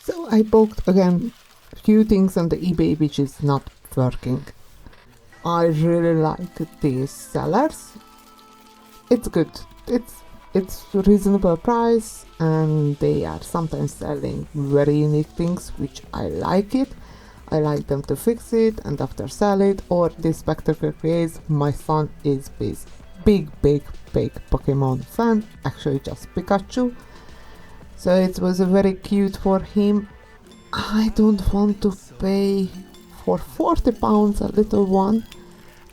So I bought again a few things on the eBay which is not working. I really like these sellers. It's good. It's reasonable price, and they are sometimes selling very unique things which I like it. I like them to fix it and after sell it, or this spectacle creates. My son is big Pokemon fan, actually just Pikachu. So it was very cute for him. I don't want to pay for £40 a little one,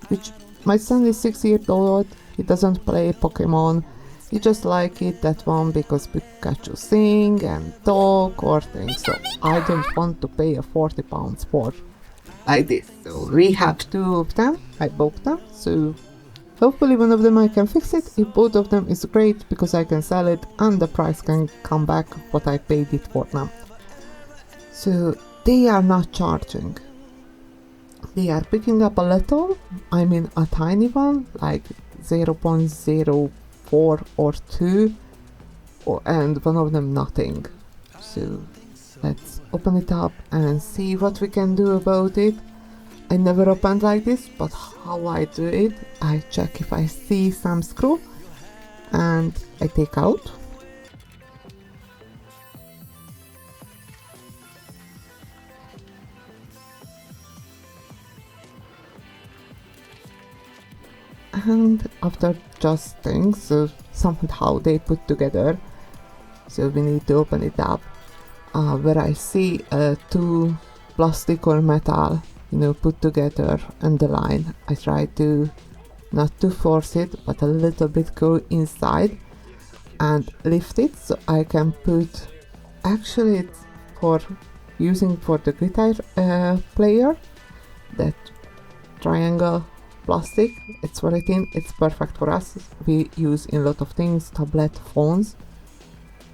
which my son is 6 years old, he doesn't play Pokemon, he just like it, that one, because Pikachu sing and talk or things, so I don't want to pay a £40 for like this. So we have two of them, I bought them, so hopefully one of them I can fix it. If both of them is great, because I can sell it and the price can come back what I paid it for now. So they are not charging. They are picking up a little, I mean a tiny one, like 0.04 or 2, and one of them nothing. So let's open it up and see what we can do about it. I never opened like this, but how I do it, I check if I see some screw and I take out. And after adjusting, so somehow they put together, so we need to open it up, where I see two plastic or metal, put together and the line. I try to not to force it, but a little bit go inside and lift it, so I can put, actually it's for using for the guitar player, that triangle plastic, it's very thin, it's perfect for us. We use in a lot of things, tablet, phones.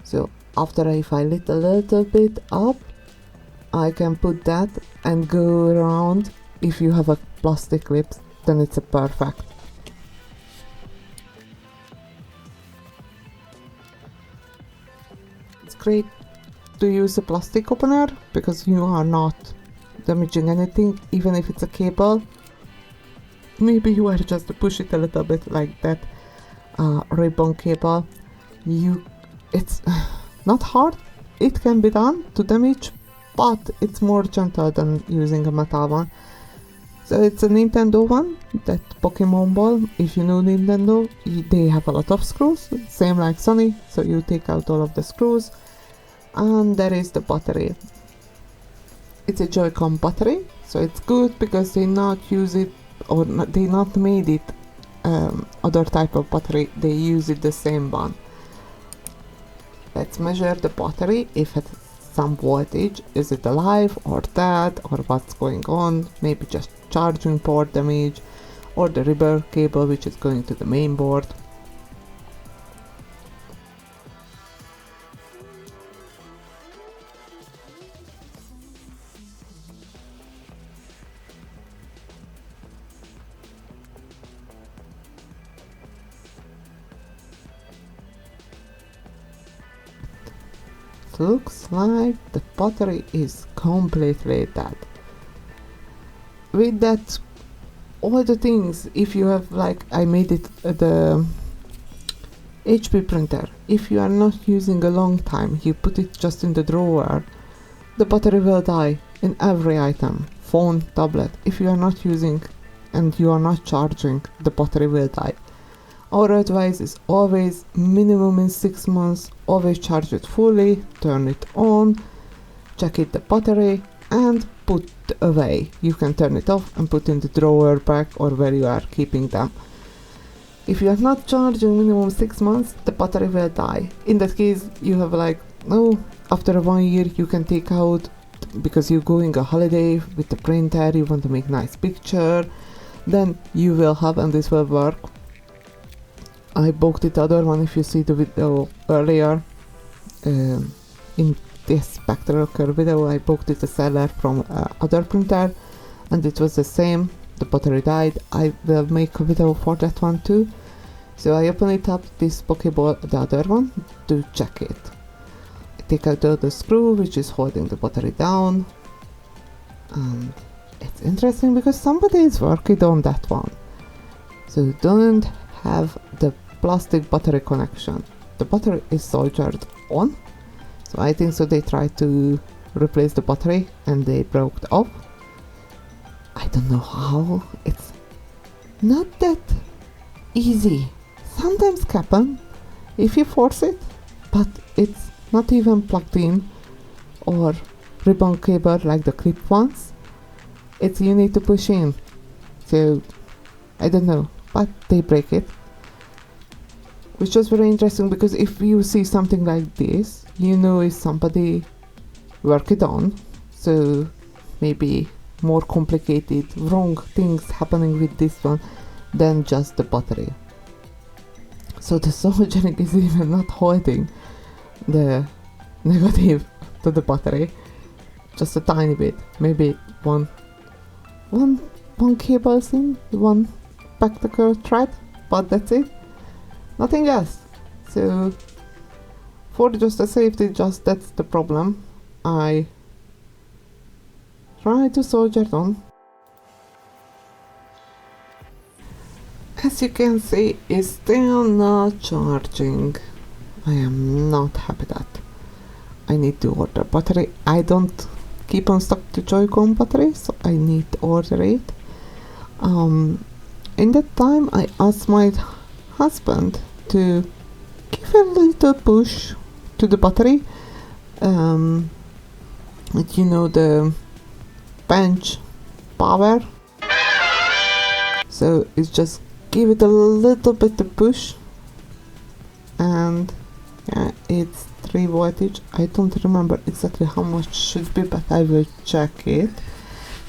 So after if I lift a little bit up, I can put that and go around. If you have a plastic clip, then it's a perfect. It's great to use a plastic opener because you are not damaging anything, even if it's a cable. Maybe you are just to push it a little bit like that ribbon cable. It's not hard, it can be done to damage, but it's more gentle than using a metal one. So it's a Nintendo one, that Pokemon ball. If you know Nintendo, they have a lot of screws, same like Sony, so you take out all of the screws. And there is the battery. It's a Joy-Con battery, so it's good because they not use it, or they not made it other type of battery, they use it the same one. Let's measure the battery, if it's some voltage, is it alive or dead, or what's going on, maybe just charging port damage, or the rubber cable which is going to the main board. Looks like the battery is completely dead. With that, all the things, if you have, like I made it the HP printer, if you are not using a long time, you put it just in the drawer, the battery will die in every item. Phone, tablet, if you are not using and you are not charging, the battery will die. Our advice is always minimum in 6 months, always charge it fully, turn it on, check it the battery and put away. You can turn it off and put in the drawer back or where you are keeping them. If you are not charging minimum 6 months, the battery will die. In that case, you have after 1 year you can take out, because you're going a holiday with the printer, you want to make nice picture, then you will have, and this will work. I bought the other one, if you see the video earlier, in this spectral curve video, I bought it a seller from other printer, and it was the same, the battery died. I will make a video for that one too. So I open it up, this Pokeball, the other one, to check it. I take out the other screw which is holding the battery down, and it's interesting because somebody is working on that one. So you don't have the plastic battery connection. The battery is soldered on, so I think so they tried to replace the battery and they broke it off. I don't know how. It's not that easy. Sometimes happen if you force it, but it's not even plugged in or ribbon cable like the clip ones. It's you need to push in. So I don't know, but they break it, which was very interesting because if you see something like this, you know it's somebody work it on. So maybe more complicated wrong things happening with this one than just the battery. So the soldering is even not holding the negative to the battery, just a tiny bit, maybe one cable in, one practical thread, but that's it, nothing else. So for just the safety, just that's the problem. I try to solder it on. As you can see, it's still not charging. I am not happy that I need to order battery. I don't keep on stock the Joy-Con battery, so I need to order it. In that time I asked my husband to give a little push to the battery. You know, the bench power. So it's just give it a little bit of push, and yeah, it's 3 voltage. I don't remember exactly how much should be, but I will check it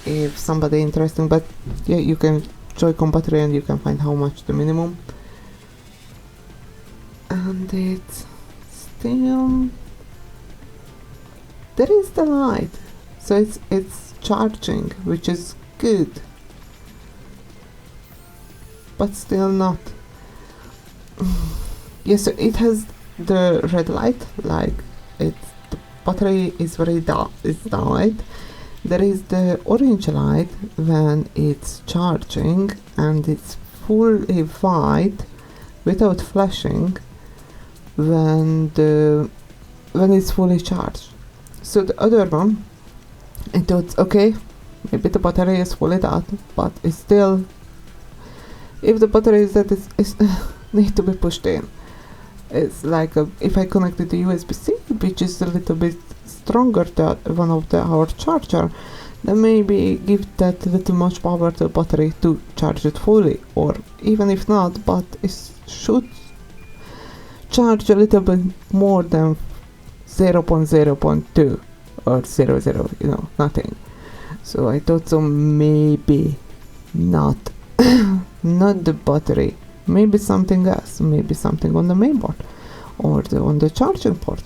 if somebody interesting. But yeah, you can Joy-Con battery and you can find how much the minimum, and it's still there is the light, so it's charging, which is good, but still not. Yes, so it has the red light, like the battery is very dark, it's died. There is the orange light when it's charging, and it's fully white without flashing when it's fully charged. So the other one, I thought, okay, maybe the battery is fully dead, but it's still, if the battery is dead, it's need to be pushed in. It's like if I connected the USB-C, which is a little bit stronger than one of our charger, then maybe give that little much power to the battery to charge it fully, or even if not, but it should charge a little bit more than 0.0.2 or 00, you know, nothing. So I thought, so maybe not not the battery, maybe something else, maybe something on the main board or on the charging port.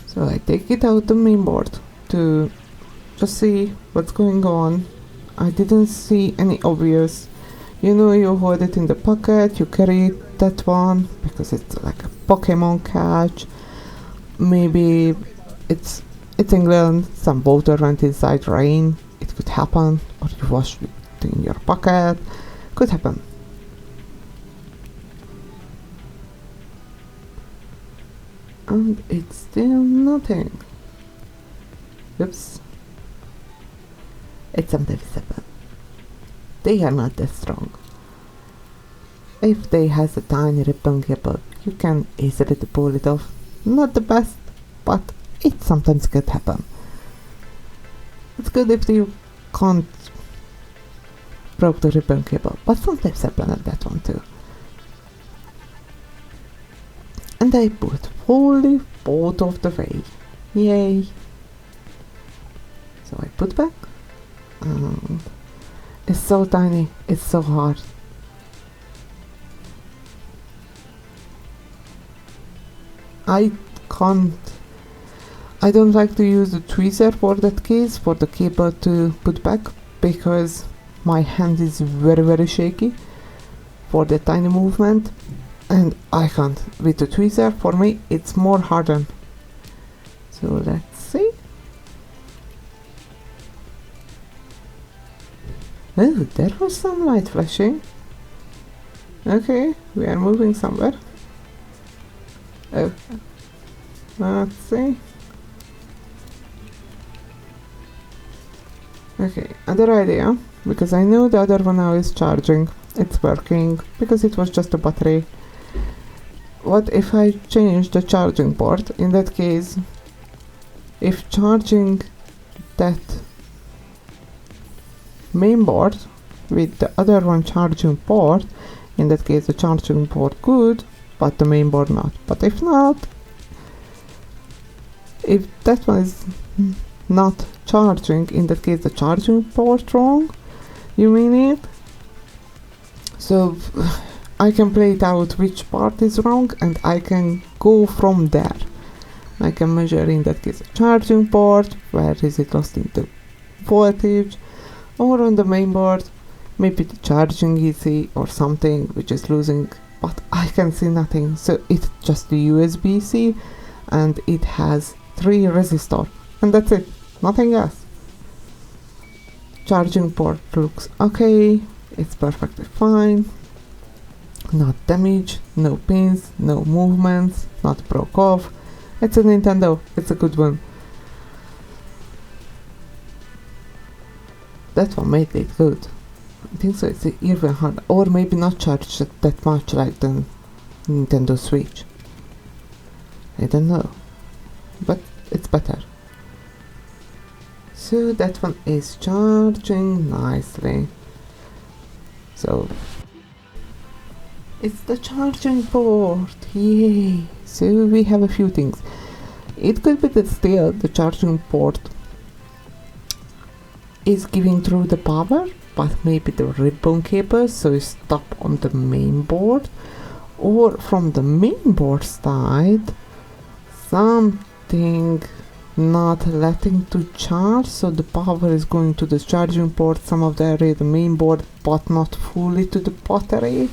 So I take it out the main board to just see what's going on. I didn't see any obvious, you know, you hold it in the pocket, you carry that one because it's like a Pokemon catch. Maybe it's England, some water went inside, rain, it could happen, or you wash it in your pocket, could happen. And it's still nothing. Oops. It sometimes happens. They are not that strong. If they has a tiny ribbon cable, you can easily pull it off. Not the best, but it sometimes could happen. It's good if you can't broke the ribbon cable, but sometimes happen at that one too. And I put fully both of the way. Yay! So I put back, and it's so tiny, it's so hard. I don't like to use the tweezer for that case, for the cable to put back, because my hand is very shaky for the tiny movement, and I can't. With the tweezer, for me, it's more hardened. So let's see. Oh, there was some light flashing. Okay, we are moving somewhere. Oh, let's see. Okay, other idea, because I know the other one now is charging. It's working, because it was just a battery. What if I change the charging port? In that case, if charging that main board with the other one charging port, in that case the charging port good, but the main board not. But if not, if that one is not charging, in that case the charging port wrong, you mean it? So I can play it out which part is wrong, and I can go from there. I can measure in that case the charging port, where is it lost in the voltage, or on the main board, maybe the charging EC or something which is losing, but I can see nothing. So it's just the USB-C, and it has 3 resistors, and that's it, nothing else. Charging port looks okay, it's perfectly fine, not damaged, no pins, no movements, not broke off. It's a Nintendo, it's a good one. That one made it good. I think so, it's even hard, or maybe not charged that much like the Nintendo Switch. I don't know, but it's better. So that one is charging nicely. So it's the charging port, yay! So we have a few things. It could be that still the charging port is giving through the power, but maybe the ribbon cable, so it's stuck on the main board, or from the main board side, something not letting to charge, so the power is going to the charging port, some of the area, the main board, but not fully to the battery.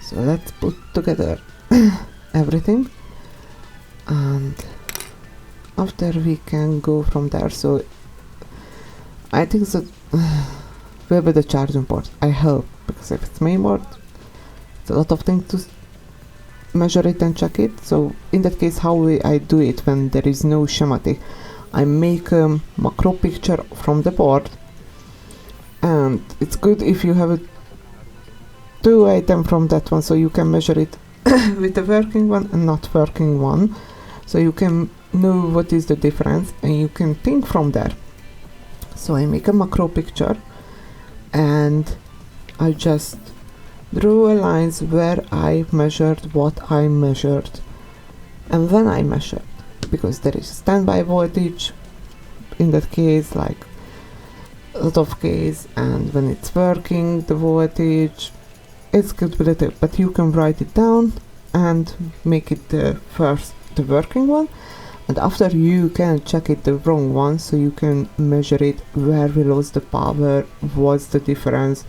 So let's put together everything, and after we can go from there. So I think that will be the charging port, I hope, because if it's main board, it's a lot of things to measure it and check it. So in that case, how I do it when there is no schematic, I make a macro picture from the board, and it's good if you have a 2 item from that one, so you can measure it with the working one and not working one, so you can know what is the difference and you can think from there. So I make a macro picture and I just draw lines where I measured what I measured and when I measured, because there is standby voltage in that case, like a lot of case, and when it's working the voltage, it's calculated, but you can write it down and make it the working one, and after you can check it the wrong one, so you can measure it where we lost the power, what's the difference.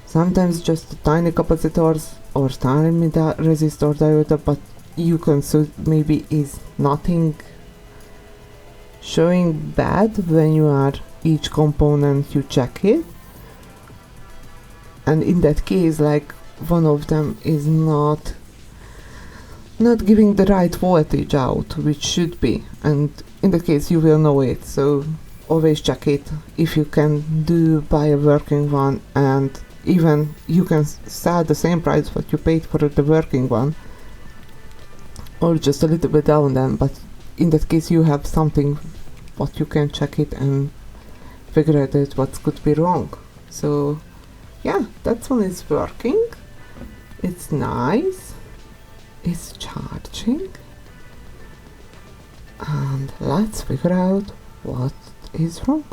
Sometimes just tiny capacitors or tiny resistor diode, but you can, so maybe is nothing showing bad when you are each component you check it, and in that case like one of them is not giving the right voltage out, which should be, and in that case you will know it. So always check it if you can do buy a working one, and even you can sell the same price what you paid for the working one, or just a little bit down then, but in that case you have something what you can check it and figure out what could be wrong. So yeah, that one is working, it's nice, it's charging, and let's figure out what is wrong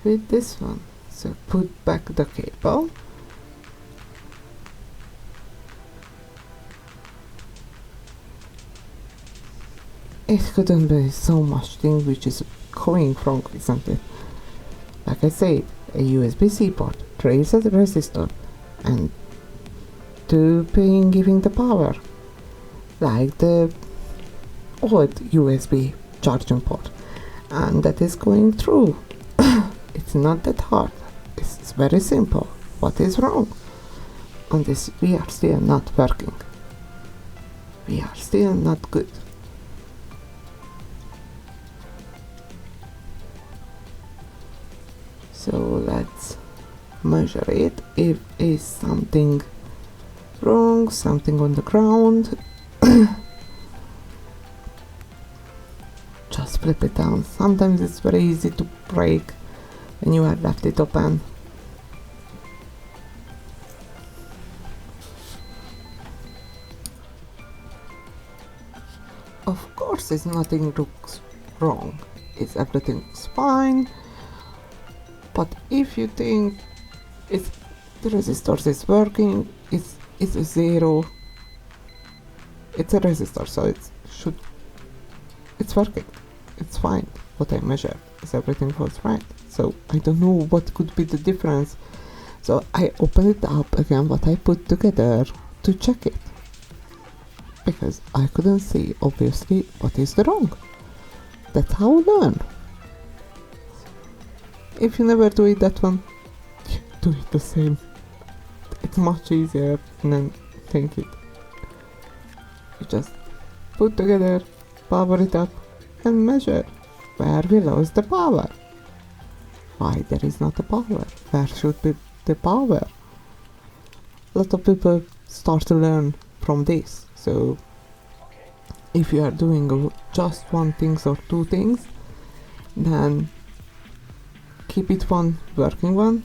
with this one. So put back the cable, it couldn't be so much thing which is going wrong, isn't it? Like I said, a USB-C port, trace a resistor, and 2 pin giving the power, like the old USB charging port, and that is going through. It's not that hard, it's very simple. What is wrong? On this we are still not working. We are still not good. So let's measure it. If is something wrong, something on the ground, just flip it down. Sometimes it's very easy to break when you have left it open. Of course, it's nothing looks wrong. It's everything's fine. But if you think it's the resistor is working, it's a 0. It's a resistor, so it's working. It's fine. What I measure is everything was right. So I don't know what could be the difference. So I open it up again, what I put together, to check it, because I couldn't see obviously what is the wrong. That's how I learn. If you never do it that one, do it the same. It's much easier than think it. You just put together, power it up, and measure where we lost the power. Why there is not a power? Where should be the power? A lot of people start to learn from this. So if you are doing just one thing or two things, then keep it one working one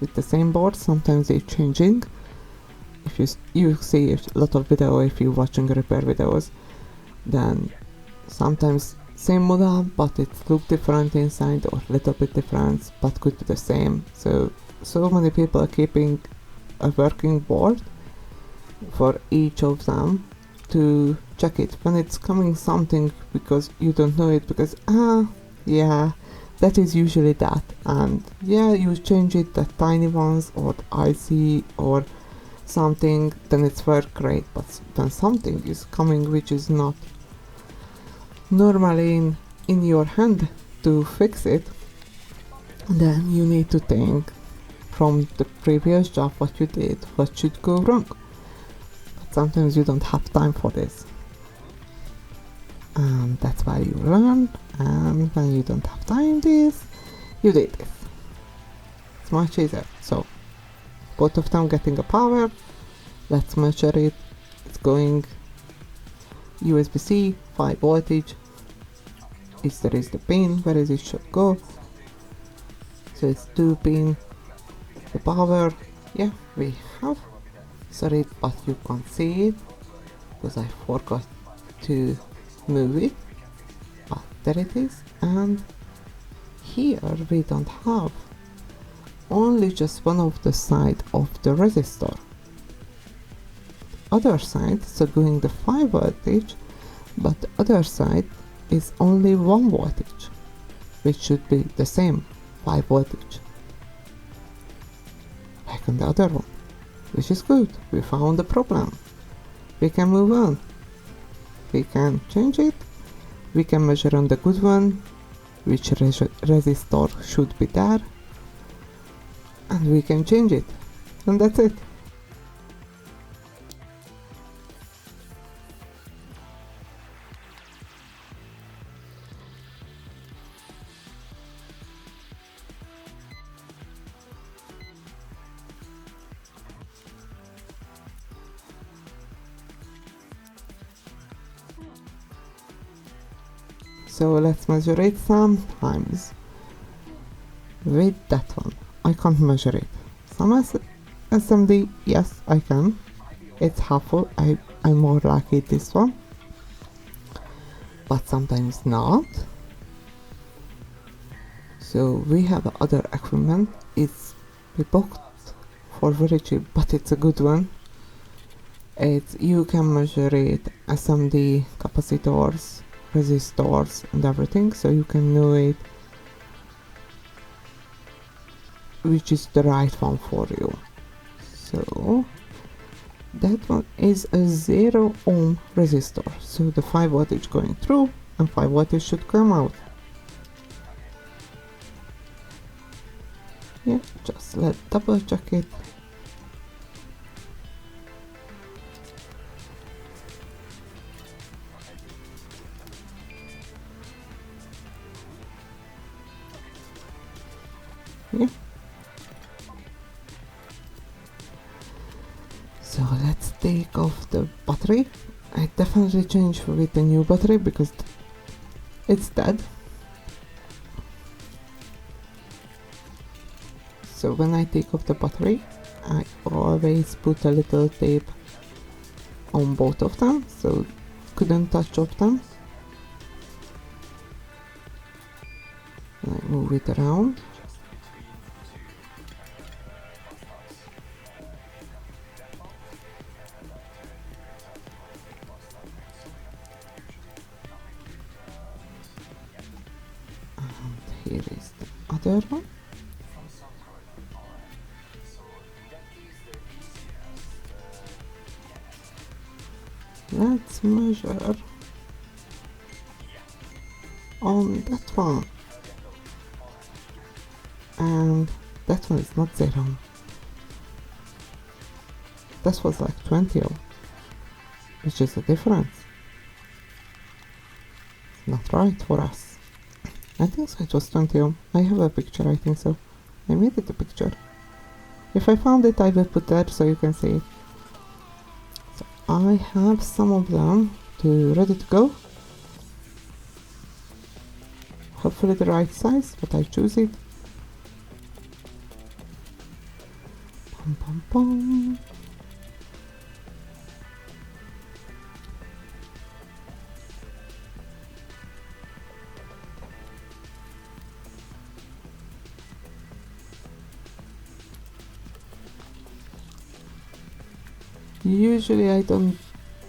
with the same board. Sometimes they're changing. If you see a lot of video, if you're watching repair videos, then sometimes same model but it look different inside, or little bit different but could be the same. So many people are keeping a working board for each of them to check it when it's coming something, because you don't know it, because yeah, that is usually that, and yeah, you change it, the tiny ones or the IC or something, then it's work great. But when something is coming which is not normally in your hand to fix it, then you need to think from the previous job what you did, what should go wrong. But sometimes you don't have time for this, and that's why you learn. And when you don't have time you did this. It's much easier. So both of them getting a power. Let's measure it. It's going USB-C 5 voltage. Is there is the pin where it should go. So it's 2 pin. The power, yeah, we have. Sorry, but you can't see it because I forgot to move it. But there it is. And here we don't have, only just one of the side of the resistor. Other side, so going the 5 voltage, but the other side is only 1 voltage, which should be the same 5 voltage like on the other one, which is good. We found the problem. We can move on. We can change it. We can measure on the good one which resistor should be there, and we can change it, and that's it. So let's measure it sometimes. With that one, I can't measure it. Some SMD, yes, I can. It's helpful. I more like it this one. But sometimes not. So we have other equipment. It's we booked for very cheap, but it's a good one. You can measure it SMD, capacitors, resistors and everything, so you can know it which is the right one for you. So that one is a 0 ohm resistor, so the 5 wattage going through and 5 wattage should come out. Yeah, just let's double check it. Yeah. So let's take off the battery. I definitely change with the new battery because it's dead. So when I take off the battery, I always put a little tape on both of them, so couldn't touch of them. And I move it around. And here is the other one. Let's measure on that one, and that one is not 0. This was like 20 ohm, which is a difference. It's not right for us. I think so, it was 20 ohm. I have a picture, I think so. I made it a picture. If I found it, I will put that so you can see it. So I have some of them ready to go. Hopefully the right size, but I choose it. Pum, pum, pum. Usually I don't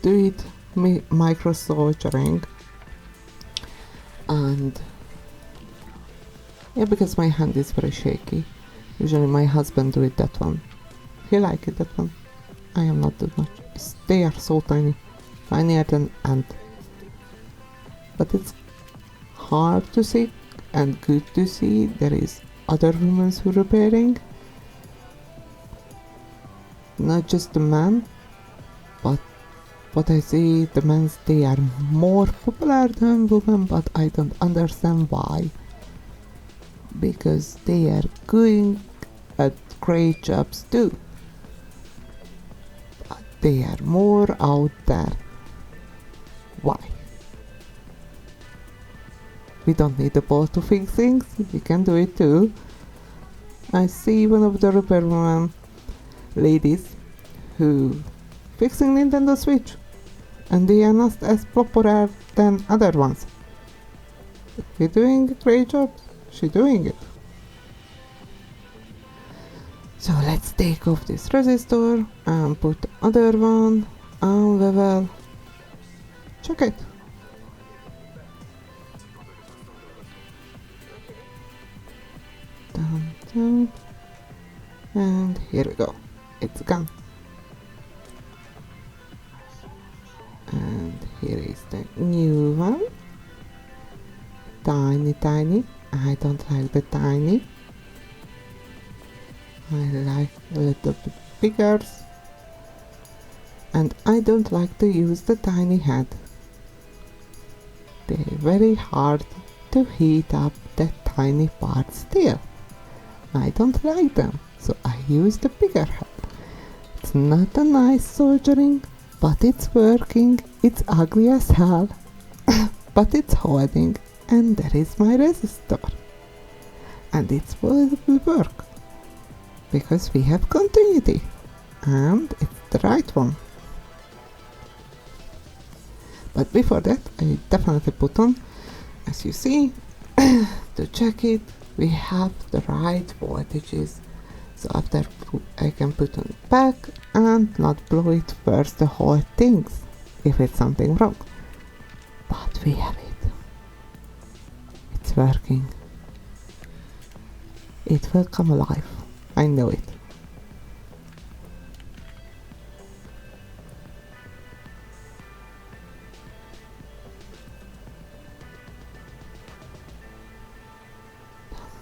do it micro soldering, and yeah, because my hand is very shaky. Usually my husband do it that one. He like it that one. I am not that much. They are so tiny, tinier than ant. But it's hard to see and good to see there is other women who repairing, not just the man. But what I see, the men, they are more popular than women, but I don't understand why. Because they are going at great jobs too. But they are more out there. Why? We don't need a ball to fix things, we can do it too. I see one of the repairwoman ladies who fixing Nintendo Switch, and they are not as popular than other ones. They're doing a great job, she's doing it. So let's take off this resistor and put the other one, and we will check it. Dun, dun. And here we go, it's gone. And here is the new one. Tiny. I don't like the tiny. I like a little bit bigger. And I don't like to use the tiny head. They're very hard to heat up the tiny part still. I don't like them, so I use the bigger head. It's not a nice soldering, but it's working. It's ugly as hell, but it's holding, and there is my resistor. And it will work, because we have continuity, and it's the right one. But before that, I definitely put on, as you see, to check it, we have the right voltages. So after I can put on back and not blow it first the whole things if it's something wrong. But we have it. It's working. It will come alive. I know it.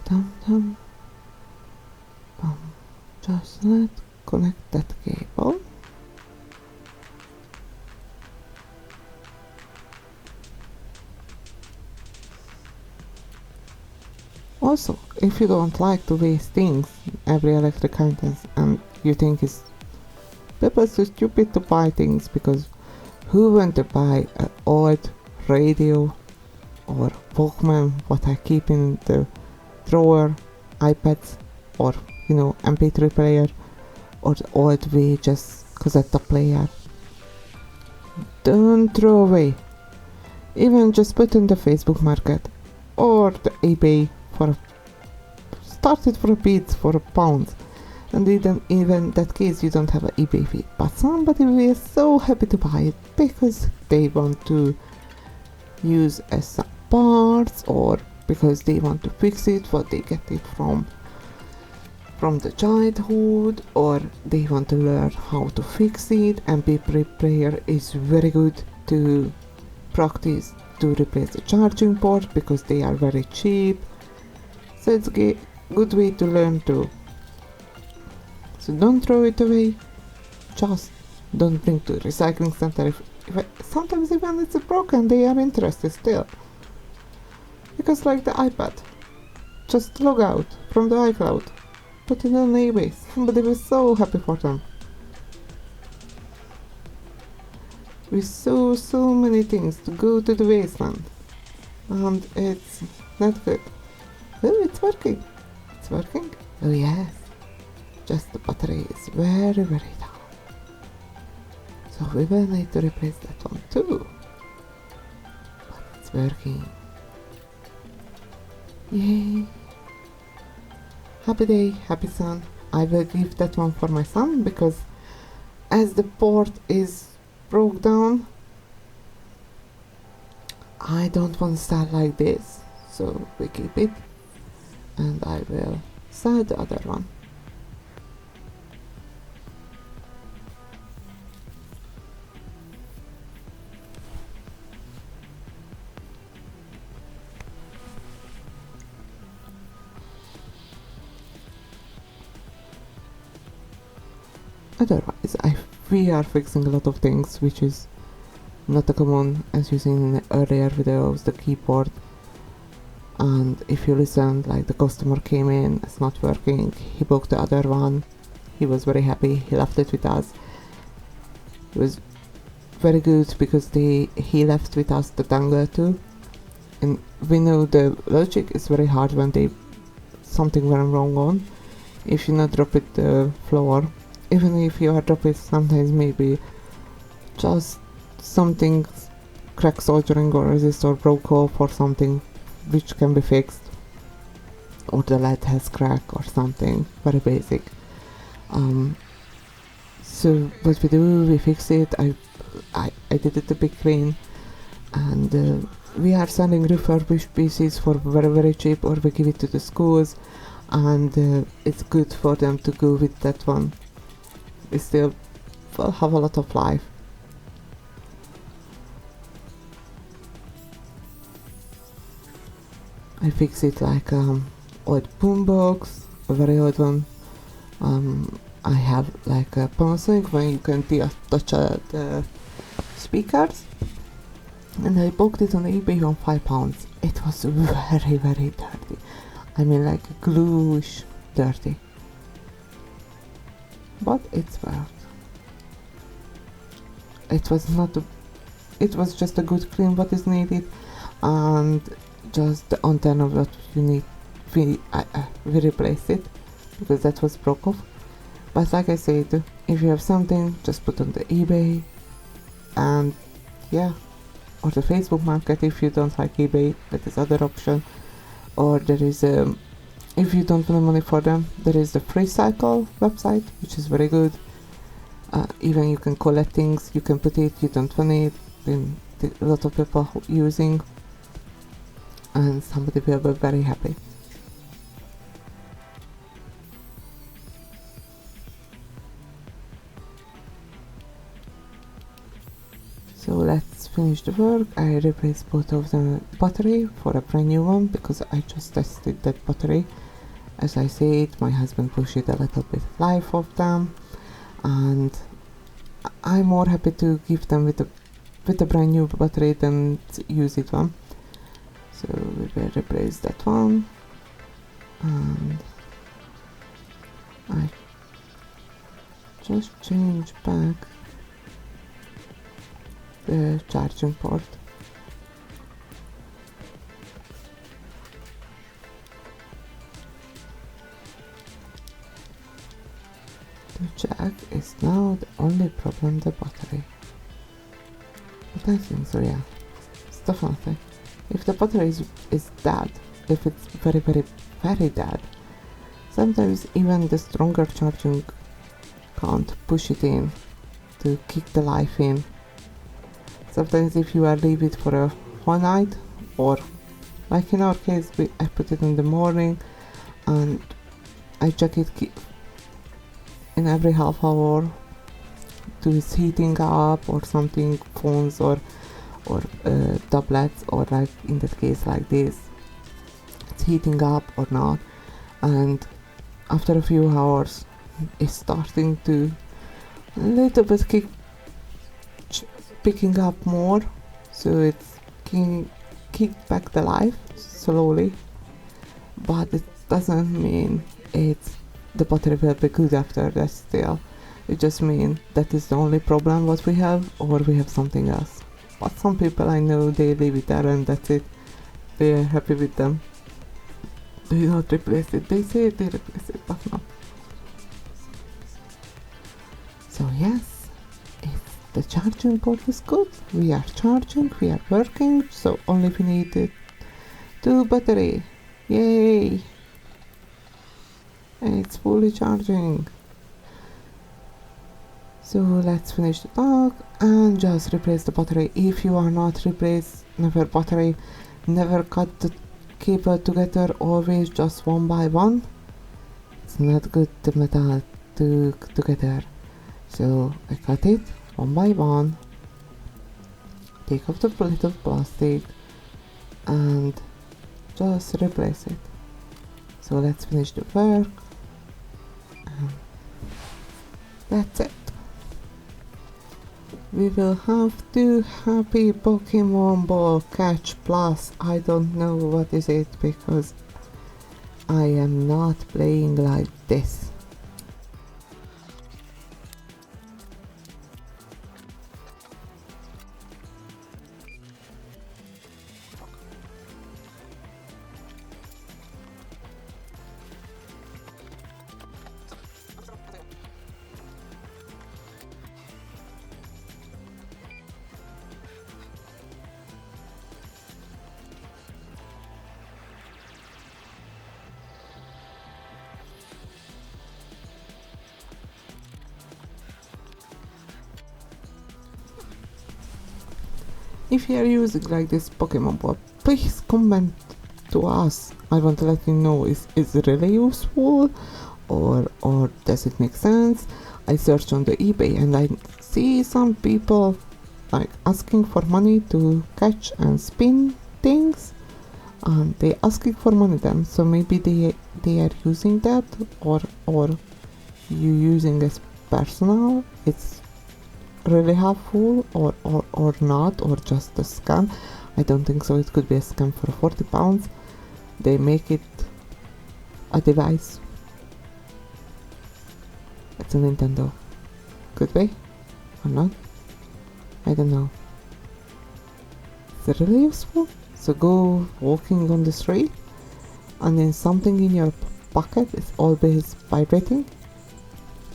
Dum dum bum. Just let's connect that cable. Also, if you don't like to waste things, every electric items, and you think it's people so stupid to buy things, because who want to buy an old radio or Walkman, what I keep in the drawer, iPads, or MP3 player, or the old VHS cassette player. Don't throw away. Even just put in the Facebook market or the eBay started for a bit, for a pound, and even that case you don't have an eBay fee, but somebody will be so happy to buy it because they want to use as some parts, or because they want to fix it, what they get it from the childhood, or they want to learn how to fix it. MP3 player is very good to practice to replace the charging port because they are very cheap. So it's a good way to learn too. So don't throw it away. Just don't bring to recycling center. If sometimes even it's broken, they are interested still. Because like the iPad, just log out from the iCloud, put it on eBay. Somebody was so happy for them. We saw so many things to go to the wasteland, and it's not good. Oh, it's working. It's working? Oh yes. Just the battery is very, very down. So we will need to replace that one too. But it's working. Yay. Happy day, happy son. I will give that one for my son because as the port is broke down, I don't want to start like this. So we keep it. And I will sell the other one. Otherwise, we are fixing a lot of things which is not common, as you seen in the earlier videos, the keyboard. And if you listen, like the customer came in, it's not working, he booked the other one, he was very happy, he left it with us. It was very good because he left with us the dongle too. And we know the logic is very hard when something went wrong on. If you not drop it the floor, even if you are drop it, sometimes maybe just something crack soldering or resistor broke off or something which can be fixed, or the LED has crack or something very basic. So what we do, we fix it. I did it a big clean, and we are selling refurbished pieces for very, very cheap, or we give it to the schools, and it's good for them to go with that one. We still have a lot of life. I fix it like old boombox, a very old one. I have like a Panasonic where you can touch the speakers, and I bought it on eBay on £5. It was very, very dirty. I mean, like gluish dirty. But it's worth. It was just a good clean what is needed, and just the antenna what you need. We replaced it because that was broke off. But like I said, if you have something, just put on the eBay, and yeah, or the Facebook market if you don't like eBay. That is other option. Or there is if you don't want money for them, there is the Free Cycle website, which is very good. Even you can collect things, you can put it, you don't want it, then a lot of people using, and somebody will be very happy. So let's finish the work. I replaced both of the battery for a brand new one because I just tested that battery. As I said, my husband pushed it a little bit life of them, and I'm more happy to give them with a brand new battery than use it one. So we will replace that one, and I just change back the charging port. To check is now the only problem the battery. But I think so, yeah. It's definitely. If the battery is dead, if it's very very dead, sometimes even the stronger charging can't push it in to kick the life in. Sometimes if you leave it for a one night, or like in our case, I put it in the morning and I check it in every half hour to it's heating up or something, phones or tablets, or like in that case like this, it's heating up or not, and after a few hours it's starting to a little bit picking up more, so it's kicked back the life slowly, but it doesn't mean the battery will be good after that still. It just means that is the only problem what we have, or we have something else. But some people I know, they leave it there and that's it. They are happy with them. They not replace it. They say they replace it, but not. So yes, the charging port is good. We are charging, we are working, so only we need 2 battery. Yay! It's fully charging. So let's finish the talk and just replace the battery. If you are not replace never battery, never cut the cable together, always just one by one. It's not good the metal together. So I cut it one by one, take off the little plastic and just replace it. So let's finish the work. That's it. We will have 2 happy Pokemon Ball catch plus. I don't know what is it because I am not playing like this. If you are using like this Pokemon Ball, please comment to us. I want to let you know is it really useful or does it make sense. I searched on the eBay and I see some people like asking for money to catch and spin things, and they asking for money then, so maybe they are using that, or you using as personal. It's really helpful or not, or just a scam. I don't think so. It could be a scam for 40 pounds. They make it a device. It's a Nintendo. Could be or not. I don't know. Is it really useful? So go walking on the street and then something in your pocket is always vibrating.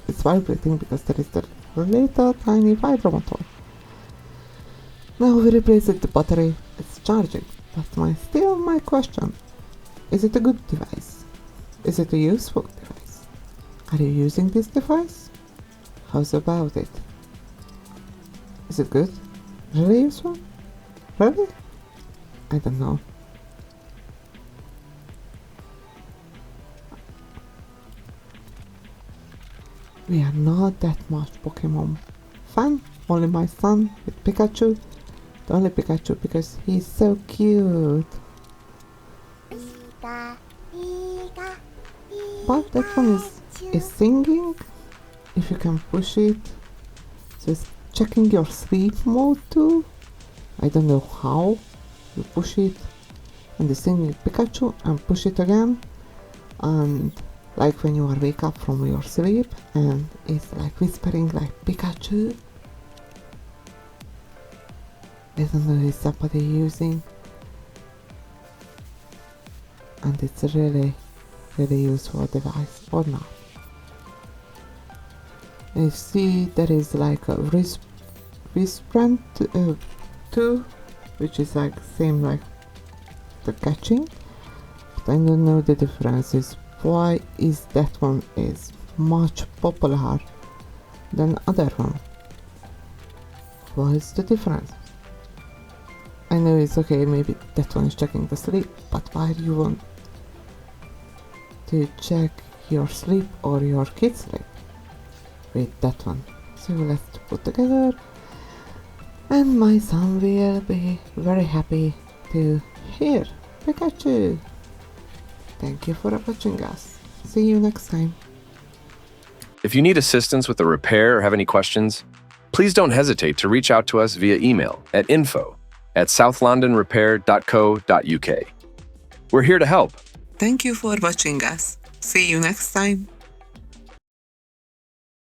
It's vibrating because there is the little tiny vibromotor. Now we replaced the battery, it's charging. That's still my question. Is it a good device? Is it a useful device? Are you using this device? How's about it? Is it good? Really useful? Really? I don't know. We are not that much Pokemon fan. Only my son with Pikachu. only Pikachu because he's so cute. But that one is singing. If you can push it. So it's checking your sleep mode too. I don't know how. You push it and it's singing Pikachu and push it again. And like when you are wake up from your sleep and it's like whispering like Pikachu. I don't know if somebody using. And it's a really useful device or not. You see there is like a wristband too, which is like same like the catching, but I don't know the differences. Why is that one is much popular than other one? What is the difference? I know it's okay, maybe that one is checking the sleep, but why do you want to check your sleep or your kid's sleep with that one? So let's put together, and my son will be very happy to hear Pikachu. Thank you for watching us. See you next time. If you need assistance with a repair or have any questions, please don't hesitate to reach out to us via email at info@southlondonrepair.co.uk. We're here to help. Thank you for watching us. See you next time.